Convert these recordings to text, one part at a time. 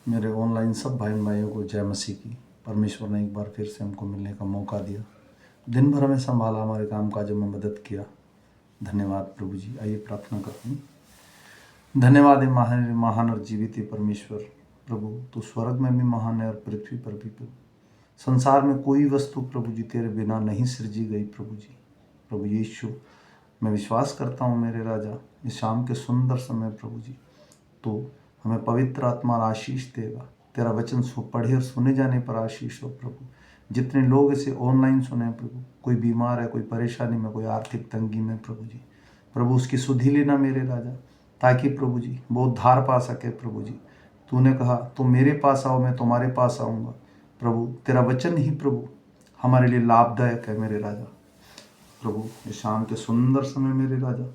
मेरे ऑनलाइन सब भाइयों को जय मसीह की। परमेश्वर ने एक बार फिर से हमको मिलने का मौका दिया। दिन भर हमें संभाला, हमारे काम काजों में मदद किया। धन्यवाद प्रभु जी। आइए प्रार्थना करते हैं। धन्यवाद है महान और जीवित परमेश्वर प्रभु, तू स्वर्ग में भी महान है और पृथ्वी पर भी प्रभु। संसार में कोई वस्तु प्रभु जी तेरे बिना नहीं सृजी गई प्रभु जी। प्रभु यीशु, मैं विश्वास करता हूँ मेरे राजा, इस शाम के सुंदर समय प्रभु जी तो हमें पवित्र आत्मा आशीष देगा। तेरा वचन पढ़े और सुने जाने पर आशीष हो प्रभु। जितने लोग इसे ऑनलाइन सुने प्रभु, कोई बीमार है, कोई परेशानी में, कोई आर्थिक तंगी में प्रभु जी, प्रभु उसकी सुधि लेना मेरे राजा, ताकि प्रभु जी वो उद्धार पा सके प्रभु जी। तूने कहा तुम मेरे पास आओ, मैं तुम्हारे पास आऊँगा प्रभु। तेरा वचन ही प्रभु हमारे लिए लाभदायक है मेरे राजा। प्रभु इस शाम के सुंदर समय मेरे राजा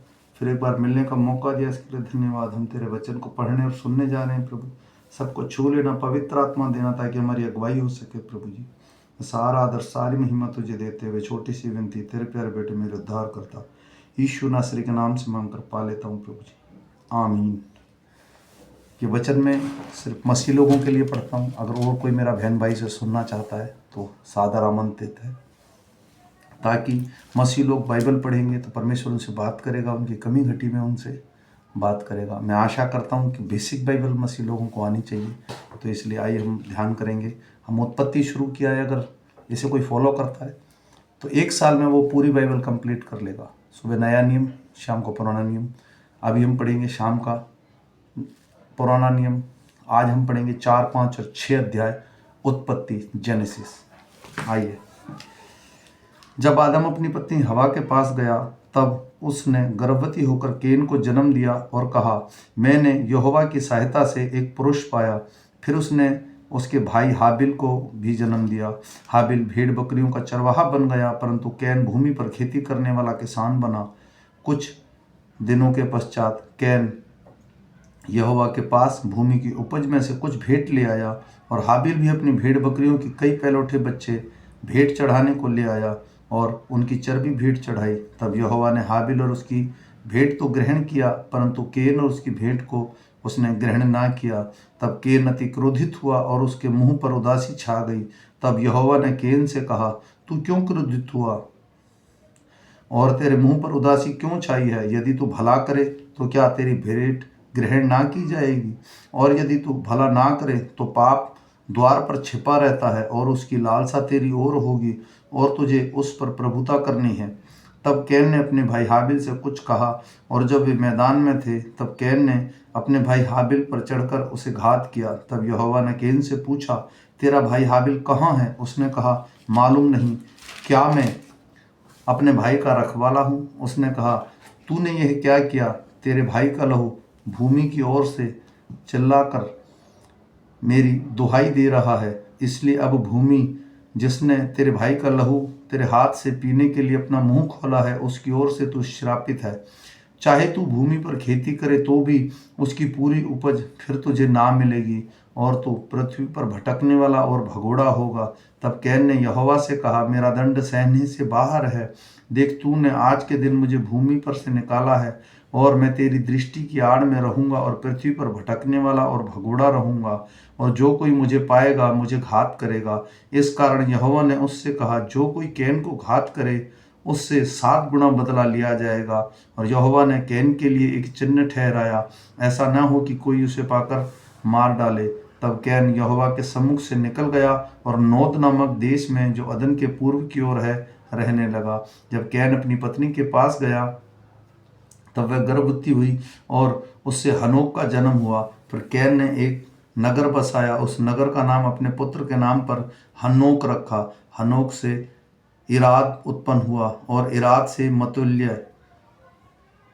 फिर एक बार मिलने का मौका दिया, इसके लिए धन्यवाद। हम तेरे वचन को पढ़ने और सुनने जा रहे हैं प्रभु। सबको छू लेना, पवित्र आत्मा देना, ताकि हमारी अगुवाई हो सके प्रभु जी। सारा आदर सारी महिमा तुझे देते हुए छोटी सी विनती तेरे प्यारे बेटे मेरे उद्धार करता यीशु नासरी के नाम से मांग कर पा लेता हूँ प्रभु जी, आमीन। ये वचन मैं सिर्फ मसीह लोगों के लिए पढ़ता हूँ। अगर और कोई मेरा बहन भाई से सुनना चाहता है तो सादर आमंत्रित है, ताकि मसीह लोग बाइबल पढ़ेंगे तो परमेश्वर उनसे बात करेगा, उनकी कमी घटी में उनसे बात करेगा। मैं आशा करता हूँ कि बेसिक बाइबल मसीह लोगों को आनी चाहिए। तो इसलिए आइए हम ध्यान करेंगे। हम उत्पत्ति शुरू किया है, अगर इसे कोई फॉलो करता है तो 1 साल में वो पूरी बाइबल कंप्लीट कर लेगा। सुबह नया नियम, शाम को पुराना नियम। अभी हम पढ़ेंगे शाम का पुराना नियम। आज हम पढ़ेंगे 4, 5 और 6 अध्याय उत्पत्ति, जेनेसिस। आइए। जब आदम अपनी पत्नी हवा के पास गया तब उसने गर्भवती होकर केन को जन्म दिया और कहा, मैंने यहोवा की सहायता से एक पुरुष पाया। फिर उसने उसके भाई हाबिल को भी जन्म दिया। हाबिल भेड़ बकरियों का चरवाहा बन गया, परंतु कैन भूमि पर खेती करने वाला किसान बना। कुछ दिनों के पश्चात कैन यहोवा के पास भूमि की उपज में से कुछ भेंट ले आया, और हाबिल भी अपनी भेड़ बकरियों की कई पहलौठे बच्चे भेंट चढ़ाने को ले आया और उनकी चर्बी भेंट चढ़ाई। तब यहोवा ने हाबिल और उसकी भेंट तो ग्रहण किया, परंतु केन और उसकी भेंट को उसने ग्रहण ना किया। तब केन अति क्रोधित हुआ और उसके मुंह पर उदासी छा गई। तब यहोवा ने केन से कहा, तू क्यों क्रोधित हुआ और तेरे मुंह पर उदासी क्यों छाई है? यदि तू भला करे तो क्या तेरी भेंट ग्रहण ना की जाएगी? और यदि तू भला ना करे तो पाप द्वार पर छिपा रहता है और उसकी लालसा तेरी ओर होगी और तुझे उस पर प्रभुता करनी है। तब कैन ने अपने भाई हाबिल से कुछ कहा, और जब वे मैदान में थे तब कैन ने अपने भाई हाबिल पर चढ़कर उसे घात किया। तब यहोवा ने कैन से पूछा, तेरा भाई हाबिल कहाँ है? उसने कहा, मालूम नहीं, क्या मैं अपने भाई का रखवाला हूँ? उसने कहा, तूने यह क्या किया? तेरे भाई का लहू भूमि की ओर से चिल्लाकर मेरी दुहाई दे रहा है, इसलिए अब भूमि जिसने तेरे भाई का लहू तेरे हाथ से पीने के लिए अपना मुंह खोला है, उसकी ओर से तू श्रापित है। चाहे तू भूमि पर खेती करे तो भी उसकी पूरी उपज फिर तुझे ना मिलेगी, और तू पृथ्वी पर भटकने वाला और भगोड़ा होगा। तब कैन ने यहोवा से कहा, मेरा दंड सहने से बाहर है। देख, तूने आज के दिन मुझे भूमि पर से निकाला है, और मैं तेरी दृष्टि की आड़ में रहूंगा और पृथ्वी पर भटकने वाला और भगोड़ा रहूंगा, और जो कोई मुझे पाएगा मुझे घात करेगा। इस कारण यहोवा ने उससे कहा, जो कोई कैन को घात करे उससे 7 गुना बदला लिया जाएगा। और यहोवा ने कैन के लिए एक चिन्ह ठहराया, ऐसा न हो कि कोई उसे पाकर मार डाले। तब कैन यहोवा के सम्मुख से निकल गया और नोद नामक देश में, जो अदन के पूर्व की ओर है, रहने लगा। जब कैन अपनी पत्नी के पास गया तब वह गर्भवती हुई और उससे हनोक का जन्म हुआ। फिर कैन ने एक नगर बसाया, उस नगर का नाम अपने पुत्र के नाम पर हनोक रखा। हनोक से इराद उत्पन्न हुआ, और इराद से मतुल्य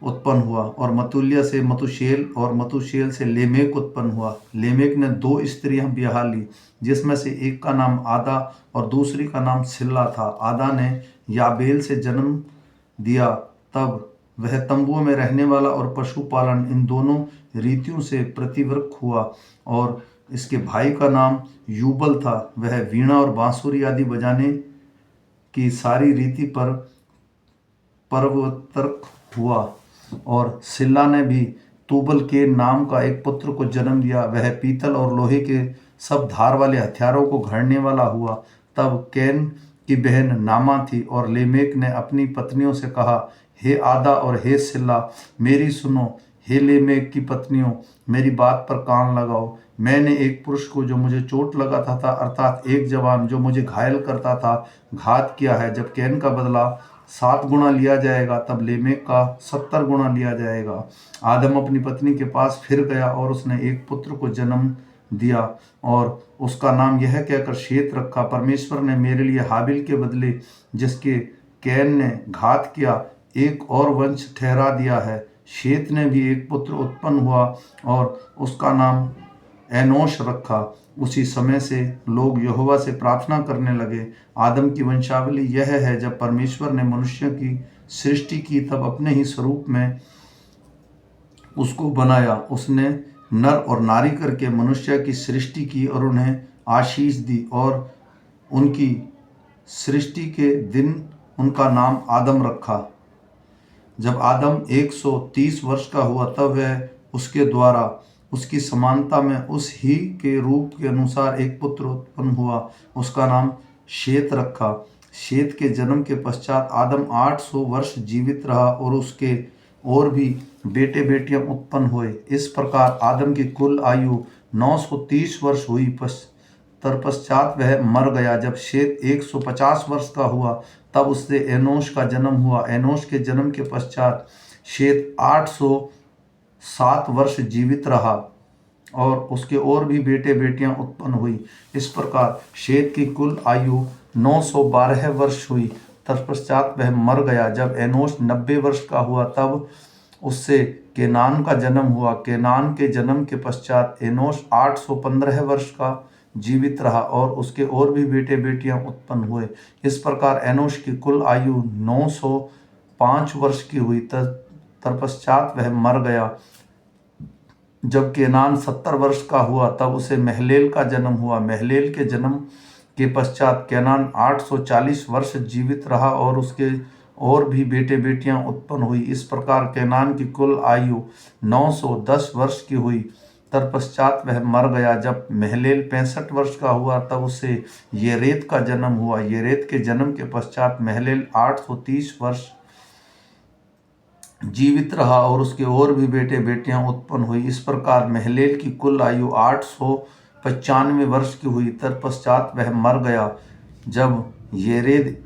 उत्पन्न हुआ, और मतुल्य से मतुशेल, और मतुशेल से लेमेक उत्पन्न हुआ। लेमेक ने 2 स्त्रियां ब्याह ली, जिसमें से एक का नाम आदा और दूसरी का नाम सिल्ला था। आदा ने याबेल से जन्म दिया। तब वह तंबुओं में रहने वाला और पशुपालन, इन दोनों रीतियों से प्रतिवृत्त हुआ। और इसके भाई का नाम यूबल था। वह वीणा और बांसुरी आदि बजाने की सारी रीति पर परवतर्क हुआ। और सिल्ला ने भी तूबल के नाम का एक पुत्र को जन्म दिया। वह पीतल और लोहे के सब धार वाले हथियारों को घड़ने वाला हुआ। तब कैन की बहन नामा थी और लेमेक ने अपनी पत्नियों से कहा, हे आदा और हे सिल्ला, मेरी सुनो। हे लेमेक की पत्नियों, मेरी बात पर कान लगाओ। मैंने एक पुरुष को जो मुझे चोट लगाता था, अर्थात एक जवान जो मुझे घायल करता था, घात किया है। जब कैन का बदला 7 गुना लिया जाएगा, तब लेमेक का 70 गुना लिया जाएगा। आदम अपनी पत्नी के पास फिर गया और उसने एक पुत्र को जन्म दिया और उसका नाम यह कहकर शेत रखा, परमेश्वर ने मेरे लिए हाबिल के बदले जिसके कैन ने घात किया, एक और वंश ठहरा दिया है। शेत ने भी एक पुत्र उत्पन्न हुआ और उसका नाम एनोश रखा। उसी समय से लोग यहोवा से प्रार्थना करने लगे। आदम की वंशावली यह है, जब परमेश्वर ने मनुष्य की सृष्टि की तब अपने ही स्वरूप में उसको बनाया। उसने नर और नारी करके मनुष्य की सृष्टि की और उन्हें आशीष दी और उनकी सृष्टि के दिन उनका नाम आदम रखा। जब आदम 130 वर्ष का हुआ, तब वह उसके द्वारा उसकी समानता में उस ही के रूप के अनुसार एक पुत्र उत्पन्न हुआ। उसका नाम शेत रखा। शेत के जन्म के पश्चात आदम 800 वर्ष जीवित रहा और उसके और भी बेटे बेटियां उत्पन्न हुए। इस प्रकार आदम की कुल आयु 930 वर्ष हुई। तत्पश्चात वह मर गया। जब शेत 150 वर्ष का हुआ, तब उससे एनोश का जन्म हुआ। एनोश के जन्म के पश्चात शेत 807 वर्ष जीवित रहा और उसके और भी बेटे बेटियां उत्पन्न हुई। इस प्रकार शेत की कुल आयु 912 वर्ष हुई। तत्पश्चात वह मर गया। जब एनोश 90 वर्ष का हुआ, तब उससे केनान का जन्म हुआ। केनान के जन्म के पश्चात एनोश 815 वर्ष का जीवित रहा और उसके और भी बेटे बेटियां उत्पन्न हुए। इस प्रकार एनोश की कुल आयु 905 वर्ष की हुई। तत्पश्चात वह मर गया। जब केनान 70 वर्ष का हुआ, तब उसे महलेल का जन्म हुआ। महलेल के जन्म के पश्चात केनान 840 वर्ष जीवित रहा और उसके और भी बेटे बेटियां उत्पन्न हुई। इस प्रकार केनान की कुल आयु 910 वर्ष की हुई। तत्पश्चात वह मर गया। जब महलेल 65 वर्ष का हुआ, तब उसे येरेद का जन्म हुआ। येरेद के जन्म के पश्चात महलेल 830 वर्ष जीवित रहा और उसके और भी बेटे बेटियां उत्पन्न हुई। इस प्रकार महलेल की कुल आयु 895 वर्ष की हुई। तत्पश्चात वह मर गया। जब येरेद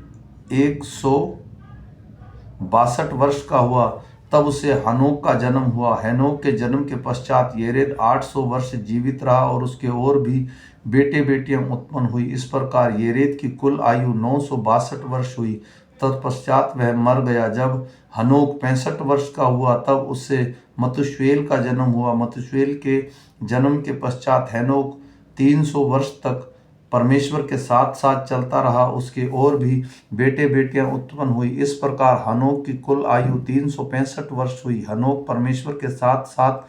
162 वर्ष का हुआ, तब उसे हनोक का जन्म हुआ। हनोक के जन्म के पश्चात येरेद 800 वर्ष जीवित रहा और उसके और भी बेटे बेटियां उत्पन्न हुई। इस प्रकार येरेद की कुल आयु 962 वर्ष हुई। तत्पश्चात वह मर गया। जब हनोक 65 वर्ष का हुआ, तब उससे मतुशेल का जन्म हुआ। मतुशेल के जन्म के पश्चात हनोक 300 वर्ष तक परमेश्वर के साथ साथ चलता रहा। उसके और भी बेटे बेटियां उत्पन्न हुई। इस प्रकार हनोक की कुल आयु 365 वर्ष हुई। हनोक परमेश्वर के साथ साथ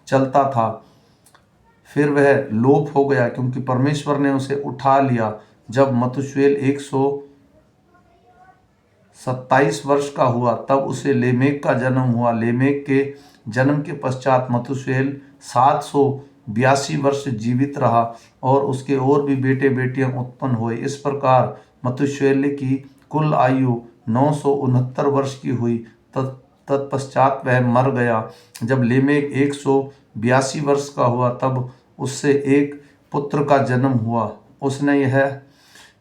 चलता था। फिर वह लोप हो गया क्योंकि परमेश्वर ने उसे उठा लिया। जब मतुशेल 127 वर्ष का हुआ, तब उसे लेमेक का जन्म हुआ। लेमेक के जन्म के पश्चात मतुशेल 782 वर्ष जीवित रहा और उसके और भी बेटे बेटियां उत्पन्न हुए। इस प्रकार मतुशेल की कुल आयु 969 वर्ष की हुई। तत्पश्चात वह मर गया। जब लेमेक 182 वर्ष का हुआ, तब उससे एक पुत्र का जन्म हुआ। उसने यह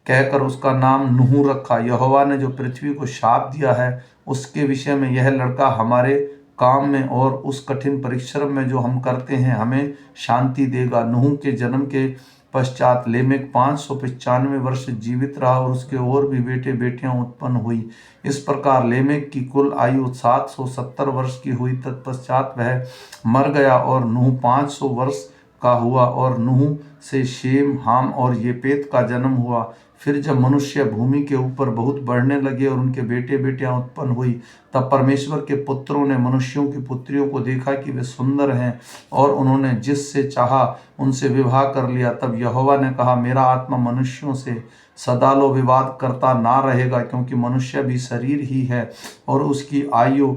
कहकर उसका नाम नूह रखा, यहोवा ने जो पृथ्वी को शाप दिया है उसके विषय में, यह लड़का हमारे काम में और उस कठिन परिश्रम में जो हम करते हैं हमें शांति देगा। नूह के जन्म के पश्चात लेमेक 595 वर्ष जीवित रहा और उसके और भी बेटे बेटियां उत्पन्न हुई। इस प्रकार लेमेक की कुल आयु 770 वर्ष की हुई। तत्पश्चात वह मर गया और नूह 500 वर्ष का हुआ और नूह से शेम, हाम और येपेत का जन्म हुआ। फिर जब मनुष्य भूमि के ऊपर बहुत बढ़ने लगे और उनके बेटे बेटियां उत्पन्न हुई, तब परमेश्वर के पुत्रों ने मनुष्यों की पुत्रियों को देखा कि वे सुंदर हैं और उन्होंने जिससे चाहा उनसे विवाह कर लिया। तब यहोवा ने कहा, मेरा आत्मा मनुष्यों से सदालो विवाद करता ना रहेगा, क्योंकि मनुष्य भी शरीर ही है और उसकी आयु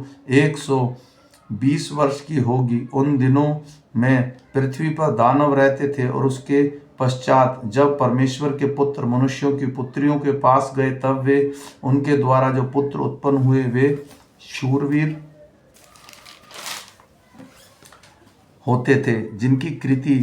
20 वर्ष की होगी। उन दिनों में पृथ्वी पर दानव रहते थे और उसके पश्चात जब परमेश्वर के पुत्र मनुष्यों की पुत्रियों के पास गए तब वे उनके द्वारा जो पुत्र उत्पन्न हुए वे शूरवीर होते थे, जिनकी कृति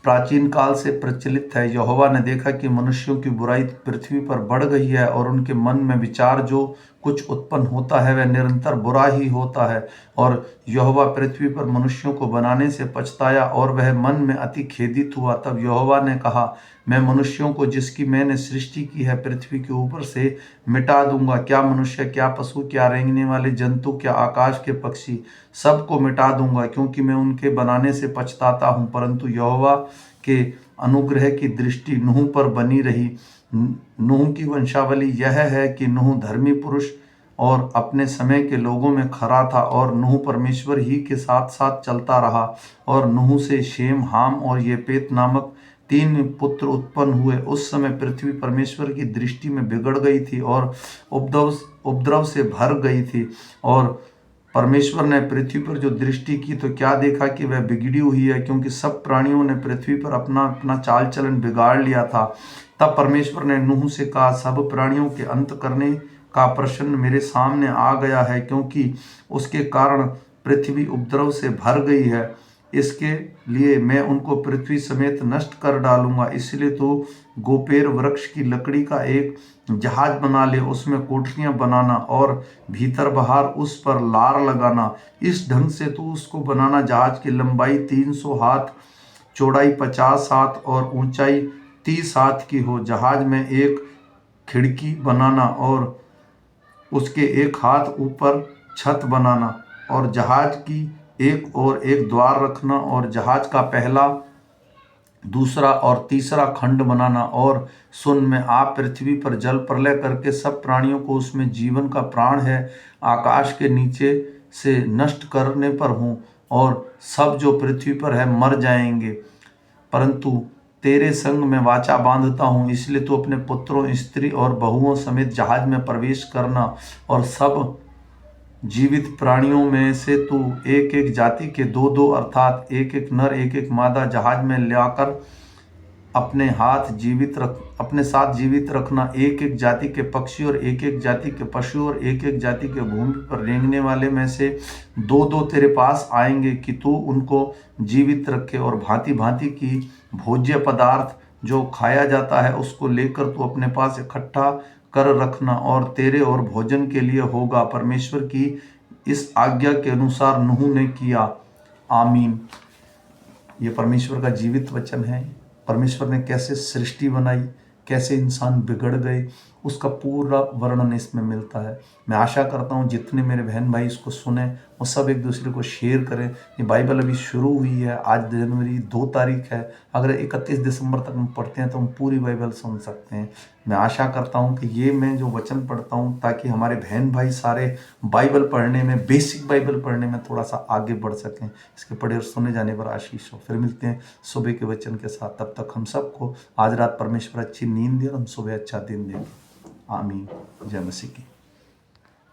प्राचीन काल से प्रचलित है। यहोवा ने देखा कि मनुष्यों की बुराई पृथ्वी पर बढ़ गई है और उनके मन में विचार जो कुछ उत्पन्न होता है वह निरंतर बुरा ही होता है। और यहोवा पृथ्वी पर मनुष्यों को बनाने से पछताया और वह मन में अति खेदित हुआ। तब यहोवा ने कहा, मैं मनुष्यों को जिसकी मैंने सृष्टि की है पृथ्वी के ऊपर से मिटा दूंगा। क्या मनुष्य, क्या पशु, क्या रेंगने वाले जंतु, क्या आकाश के पक्षी, सबको मिटा दूंगा, क्योंकि मैं उनके बनाने से पछताता हूँ। परंतु यहोवा के अनुग्रह की दृष्टि नूह पर बनी रही। नूह की वंशावली यह है कि नूह धर्मी पुरुष और अपने समय के लोगों में खरा था और नूह परमेश्वर ही के साथ साथ चलता रहा। और नूह से शेम, हाम और येपेत नामक 3 पुत्र उत्पन्न हुए। उस समय पृथ्वी परमेश्वर की दृष्टि में बिगड़ गई थी और उपद्रव से भर गई थी। और परमेश्वर ने पृथ्वी पर जो दृष्टि की तो क्या देखा कि वह बिगड़ी हुई है, क्योंकि सब प्राणियों ने पृथ्वी पर अपना अपना चाल चलन बिगाड़ लिया था। तब परमेश्वर ने नूह से कहा, सब प्राणियों के अंत करने का प्रश्न मेरे सामने आ गया है, क्योंकि उसके कारण पृथ्वी उपद्रव से भर गई है। इसके लिए मैं उनको पृथ्वी समेत नष्ट कर डालूंगा। इसलिए तो गोपेर वृक्ष की लकड़ी का एक जहाज बना ले, उसमें कोठरियां बनाना और भीतर बाहर उस पर लार लगाना। इस ढंग से तू उसको बनाना, जहाज की लंबाई 300 हाथ, चौड़ाई 50 हाथ और ऊंचाई 30 हाथ की हो। जहाज में एक खिड़की बनाना और उसके एक हाथ ऊपर छत बनाना और जहाज की एक और एक द्वार रखना और जहाज का पहला, दूसरा और तीसरा खंड बनाना। और सुन, मैं आप पृथ्वी पर जल प्रलय करके सब प्राणियों को उसमें जीवन का प्राण है आकाश के नीचे से नष्ट करने पर हूँ और सब जो पृथ्वी पर है मर जाएंगे। परंतु तेरे संग मैं वाचा बांधता हूँ, इसलिए तू अपने पुत्रों, स्त्री और बहुओं समेत जहाज में प्रवेश करना और सब जीवित प्राणियों में से तू एक एक जाति के 2-2 अर्थात एक एक नर एक एक मादा जहाज में लाकर अपने साथ जीवित रखना। एक एक जाति के पक्षी और एक एक जाति के पशु और एक एक जाति के भूमि पर रेंगने वाले में से 2-2 तेरे पास आएंगे कि तू उनको जीवित रखे। और भांति भांति की भोज्य पदार्थ जो खाया जाता है उसको लेकर तू अपने पास इकट्ठा कर रखना और तेरे और भोजन के लिए होगा। परमेश्वर की इस आज्ञा के अनुसार नूह ने किया। आमीन। ये परमेश्वर का जीवित वचन है। परमेश्वर ने कैसे सृष्टि बनाई, कैसे इंसान बिगड़ गए, उसका पूरा वर्णन इसमें मिलता है। मैं आशा करता हूँ जितने मेरे बहन भाई इसको सुने वो सब एक दूसरे को शेयर करें। ये बाइबल अभी शुरू हुई है, आज जनवरी 2 तारीख है। अगर 31 दिसंबर तक हम पढ़ते हैं तो हम पूरी बाइबल सुन सकते हैं। मैं आशा करता हूँ कि ये मैं जो वचन पढ़ता हूँ ताकि हमारे बहन भाई सारे बाइबल पढ़ने में, बेसिक बाइबल पढ़ने में थोड़ा सा आगे बढ़ सकें। इसके पढ़े और सुने जाने पर आशीष हो। फिर मिलते हैं सुबह के वचन के साथ। तब तक हम सबको आज रात परमेश्वर अच्छी नींद दे और हम सुबह अच्छा दिन दें। आमीन। जय मसीह की।